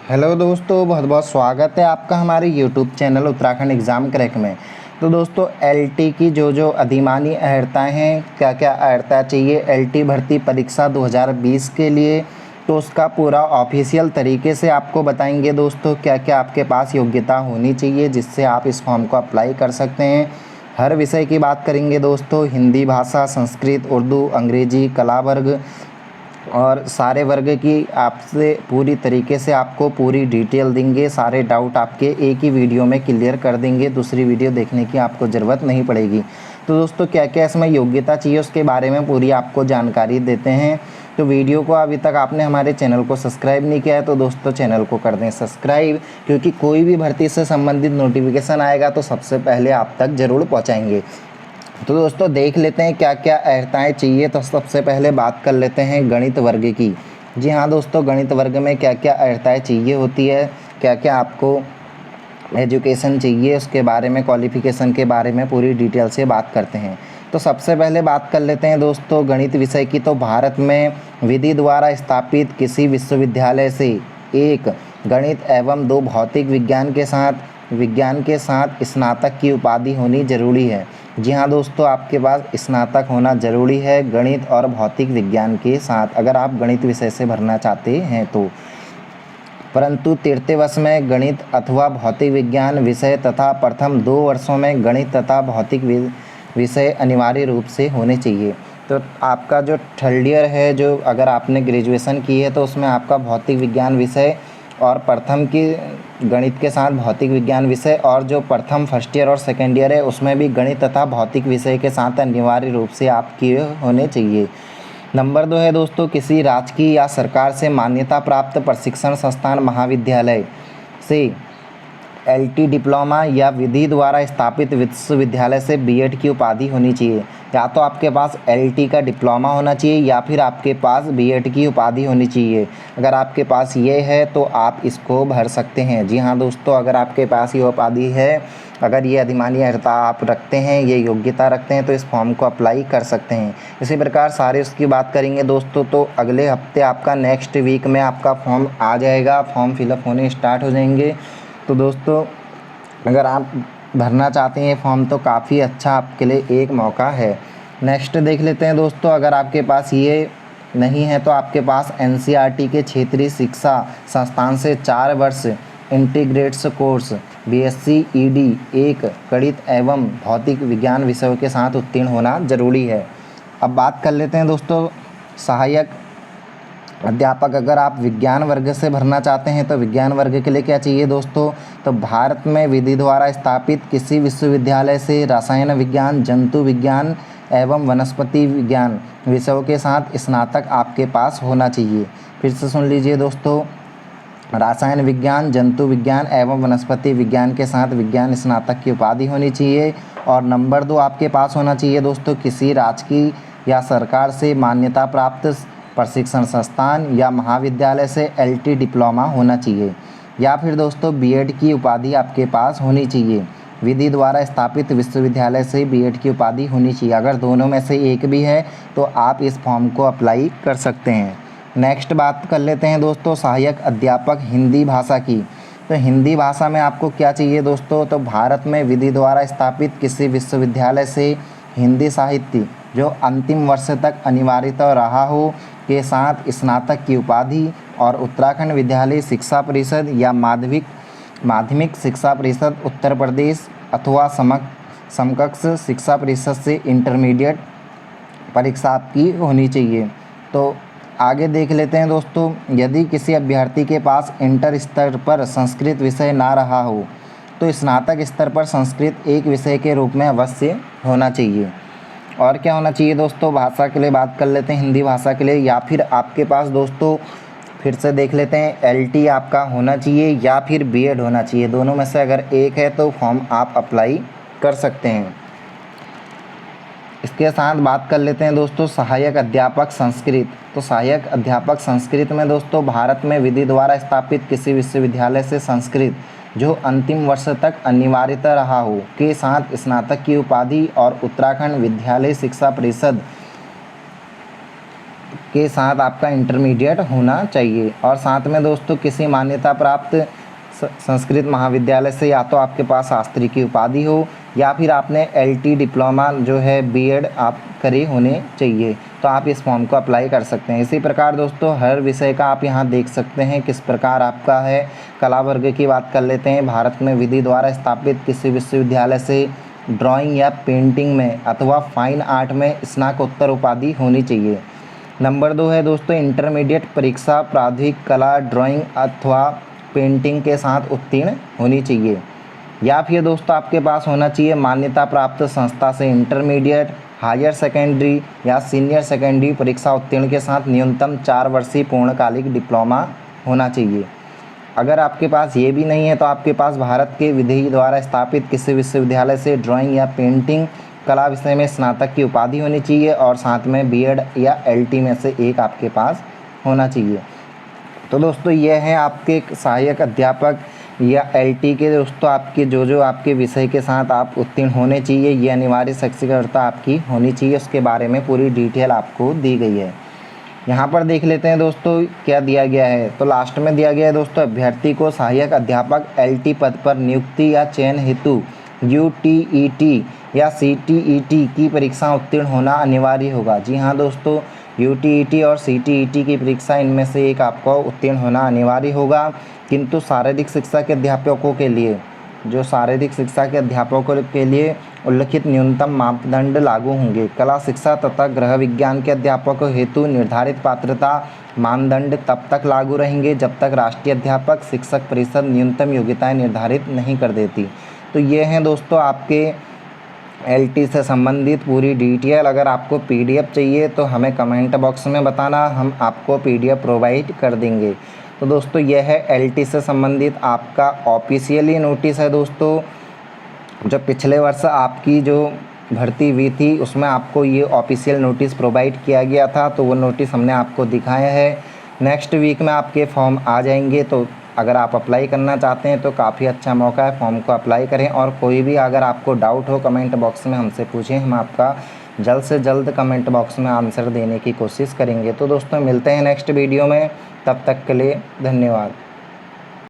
Hello दोस्तों, बहुत बहुत स्वागत है आपका हमारे YouTube channel Uttarakhand exam crack में। तो दोस्तों एलटी की जो अधिमानी अर्हताएँ हैं, क्या क्या अर्हता चाहिए एलटी भर्ती परीक्षा 2020 के लिए, तो उसका पूरा ऑफिशियल तरीके से आपको बताएंगे दोस्तों। क्या क्या आपके पास योग्यता होनी चाहिए जिससे आप इस फॉर्म को अप्लाई कर सकते हैं। हर विषय की बात करेंगे दोस्तों, हिंदी भाषा, संस्कृत, उर्दू, अंग्रेजी, कला वर्ग और सारे वर्ग की आपसे पूरी तरीके से आपको पूरी डिटेल देंगे। सारे डाउट आपके एक ही वीडियो में क्लियर कर देंगे, दूसरी वीडियो देखने की आपको ज़रूरत नहीं पड़ेगी। तो दोस्तों क्या क्या इसमें योग्यता चाहिए उसके बारे में पूरी आपको जानकारी देते हैं। तो वीडियो को अभी तक आपने हमारे चैनल को सब्सक्राइब नहीं किया है तो दोस्तों चैनल को कर दें सब्सक्राइब, क्योंकि कोई भी भर्ती से संबंधित नोटिफिकेशन आएगा तो सबसे पहले आप तक ज़रूर पहुँचाएँगे। तो दोस्तों देख लेते हैं क्या क्या अर्हताएँ चाहिए। तो सबसे पहले बात कर लेते हैं गणित वर्ग की। जी हाँ दोस्तों, गणित वर्ग में क्या क्या अर्हताएँ चाहिए होती है, क्या क्या आपको एजुकेशन चाहिए, उसके बारे में, क्वालिफ़िकेशन के बारे में पूरी डिटेल से बात करते हैं। तो सबसे पहले बात कर लेते हैं दोस्तों गणित विषय की। तो भारत में विधि द्वारा स्थापित किसी विश्वविद्यालय से एक गणित एवं 2 भौतिक विज्ञान के साथ स्नातक की उपाधि होनी ज़रूरी है। जी हाँ दोस्तों, आपके पास स्नातक होना ज़रूरी है गणित और भौतिक विज्ञान के साथ, अगर आप गणित विषय से भरना चाहते हैं तो। परंतु तृतीय वर्ष में गणित अथवा भौतिक विज्ञान विषय तथा प्रथम 2 वर्षों में गणित तथा भौतिक विषय अनिवार्य रूप से होने चाहिए। तो आपका जो थर्ड ईयर है, जो अगर आपने ग्रेजुएशन की है तो उसमें आपका भौतिक विज्ञान विषय और प्रथम की गणित के साथ भौतिक विज्ञान विषय, और जो प्रथम फर्स्ट ईयर और सेकेंड ईयर है उसमें भी गणित तथा भौतिक विषय के साथ अनिवार्य रूप से आपके होने चाहिए। नंबर 2 है दोस्तों, किसी राजकीय या सरकार से मान्यता प्राप्त प्रशिक्षण संस्थान महाविद्यालय से एलटी डिप्लोमा या विधि द्वारा स्थापित विश्वविद्यालय से बीएड की उपाधि होनी चाहिए। या तो आपके पास एलटी का डिप्लोमा होना चाहिए या फिर आपके पास बीएड की उपाधि होनी चाहिए। अगर आपके पास ये है तो आप इसको भर सकते हैं। जी हाँ दोस्तों, अगर आपके पास ये उपाधि है, अगर ये अधिमानी अर्हता आप रखते हैं, ये योग्यता रखते हैं, तो इस फॉर्म को अप्लाई कर सकते हैं। इसी प्रकार सारे उसकी बात करेंगे दोस्तों। तो अगले हफ्ते आपका नेक्स्ट वीक में आपका फॉर्म आ जाएगा, फॉर्म फिलअप होने स्टार्ट हो जाएंगे। तो दोस्तों अगर आप भरना चाहते हैं फॉर्म तो काफ़ी अच्छा आपके लिए एक मौका है। नेक्स्ट देख लेते हैं दोस्तों, अगर आपके पास ये नहीं है तो आपके पास एनसीईआरटी के क्षेत्रीय शिक्षा संस्थान से 4 वर्ष इंटीग्रेटेड कोर्स बीएससी ईडी 1 गणित एवं भौतिक विज्ञान विषयों के साथ उत्तीर्ण होना ज़रूरी है। अब बात कर लेते हैं दोस्तों सहायक अध्यापक। अगर आप विज्ञान वर्ग से भरना चाहते हैं तो विज्ञान वर्ग के लिए क्या चाहिए दोस्तों, तो भारत में विधि द्वारा स्थापित किसी विश्वविद्यालय से रसायन विज्ञान, जंतु विज्ञान एवं वनस्पति विज्ञान विषयों के साथ स्नातक आपके पास होना चाहिए। फिर से सुन लीजिए दोस्तों, रसायन विज्ञान, जंतु विज्ञान एवं वनस्पति विज्ञान के साथ विज्ञान स्नातक की उपाधि होनी चाहिए। और नंबर 2 आपके पास होना चाहिए दोस्तों, किसी राजकीय या सरकार से मान्यता प्राप्त प्रशिक्षण संस्थान या महाविद्यालय से एलटी डिप्लोमा होना चाहिए। या फिर दोस्तों बीएड की उपाधि आपके पास होनी चाहिए, विधि द्वारा स्थापित विश्वविद्यालय से बीएड की उपाधि होनी चाहिए। अगर दोनों में से एक भी है तो आप इस फॉर्म को अप्लाई कर सकते हैं। नेक्स्ट बात कर लेते हैं दोस्तों सहायक अध्यापक हिंदी भाषा की। तो हिंदी भाषा में आपको क्या चाहिए दोस्तों, तो भारत में विधि द्वारा स्थापित किसी विश्वविद्यालय से हिंदी साहित्य जो अंतिम वर्ष तक अनिवार्यता रहा हो के साथ स्नातक की उपाधि, और उत्तराखंड विद्यालय शिक्षा परिषद या माध्यमिक शिक्षा परिषद उत्तर प्रदेश अथवा समकक्ष शिक्षा परिषद से इंटरमीडिएट परीक्षा आपकी होनी चाहिए। तो आगे देख लेते हैं दोस्तों, यदि किसी अभ्यर्थी के पास इंटर स्तर पर संस्कृत विषय ना रहा हो तो स्नातक स्तर पर संस्कृत एक विषय के रूप में अवश्य होना चाहिए। और क्या होना चाहिए दोस्तों, भाषा के लिए बात कर लेते हैं, हिंदी भाषा के लिए, या फिर आपके पास दोस्तों फिर से देख लेते हैं एलटी आपका होना चाहिए या फिर बीएड होना चाहिए। दोनों में से अगर एक है तो फॉर्म आप अप्लाई कर सकते हैं। इसके साथ बात कर लेते हैं दोस्तों सहायक अध्यापक संस्कृत। तो सहायक अध्यापक संस्कृत में दोस्तों भारत में विधि द्वारा स्थापित किसी विश्वविद्यालय से संस्कृत जो अंतिम वर्ष तक अनिवार्यता रहा हो के साथ स्नातक की उपाधि, और उत्तराखंड विद्यालय शिक्षा परिषद के साथ आपका इंटरमीडिएट होना चाहिए। और साथ में दोस्तों किसी मान्यता प्राप्त संस्कृत महाविद्यालय से या तो आपके पास शास्त्री की उपाधि हो या फिर आपने एलटी डिप्लोमा जो है बीएड आप करे होने चाहिए, तो आप इस फॉर्म को अप्लाई कर सकते हैं। इसी प्रकार दोस्तों हर विषय का आप यहाँ देख सकते हैं किस प्रकार आपका है। कला वर्ग की बात कर लेते हैं। भारत में विधि द्वारा स्थापित किसी विश्वविद्यालय से ड्राइंग या पेंटिंग में अथवा फाइन आर्ट में स्नातकोत्तर उपाधि होनी चाहिए। नंबर 2 है दोस्तों इंटरमीडिएट परीक्षा प्रारंभिक कला ड्राइंग अथवा पेंटिंग के साथ उत्तीर्ण होनी चाहिए। या फिर दोस्तों आपके पास होना चाहिए मान्यता प्राप्त संस्था से इंटरमीडिएट, हायर सेकेंडरी या सीनियर सेकेंडरी परीक्षा उत्तीर्ण के साथ न्यूनतम 4 वर्षीय पूर्णकालिक डिप्लोमा होना चाहिए। अगर आपके पास ये भी नहीं है तो आपके पास भारत के विधि द्वारा स्थापित किसी विश्वविद्यालय से ड्राइंग या पेंटिंग कला विषय में स्नातक की उपाधि होनी चाहिए और साथ में बीएड या एलटी में से एक आपके पास होना चाहिए। तो दोस्तों ये हैं आपके सहायक अध्यापक या एलटी के दोस्तों आपके जो आपके विषय के साथ आप उत्तीर्ण होने चाहिए, ये अनिवार्य शैक्षिक अर्हता आपकी होनी चाहिए। उसके बारे में पूरी डिटेल आपको दी गई है। यहाँ पर देख लेते हैं दोस्तों क्या दिया गया है। तो लास्ट में दिया गया है दोस्तों अभ्यर्थी को सहायक अध्यापक एलटी पद पर नियुक्ति या चयन हेतु यूटीईटी या सीटीईटी की परीक्षा उत्तीर्ण होना अनिवार्य होगा। जी हाँ दोस्तों, यूटीईटी और सीटीईटी की परीक्षा इनमें से एक आपको उत्तीर्ण होना अनिवार्य होगा। किंतु शारीरिक शिक्षा के अध्यापकों के लिए उल्लिखित न्यूनतम मापदंड लागू होंगे। कला शिक्षा तथा गृह विज्ञान के अध्यापकों हेतु निर्धारित पात्रता मानदंड तब तक लागू रहेंगे जब तक राष्ट्रीय अध्यापक शिक्षक परिषद न्यूनतम योग्यताएं निर्धारित नहीं कर देती। तो ये हैं दोस्तों आपके एलटी से संबंधित पूरी डिटेल। अगर आपको पीडीएफ चाहिए तो हमें कमेंट बॉक्स में बताना, हम आपको पीडीएफ प्रोवाइड कर देंगे। तो दोस्तों यह है एलटी से संबंधित आपका ऑफिशियली नोटिस है दोस्तों। जो पिछले वर्ष आपकी जो भर्ती हुई थी उसमें आपको ये ऑफिशियल नोटिस प्रोवाइड किया गया था, तो वो नोटिस हमने आपको दिखाया है। नेक्स्ट वीक में आपके फॉर्म आ जाएंगे, तो अगर आप अप्लाई करना चाहते हैं तो काफ़ी अच्छा मौका है, फॉर्म को अप्लाई करें। और कोई भी अगर आपको डाउट हो कमेंट बॉक्स में हमसे पूछें, हम आपका जल्द से जल्द कमेंट बॉक्स में आंसर देने की कोशिश करेंगे। तो दोस्तों मिलते हैं नेक्स्ट वीडियो में, तब तक के लिए धन्यवाद।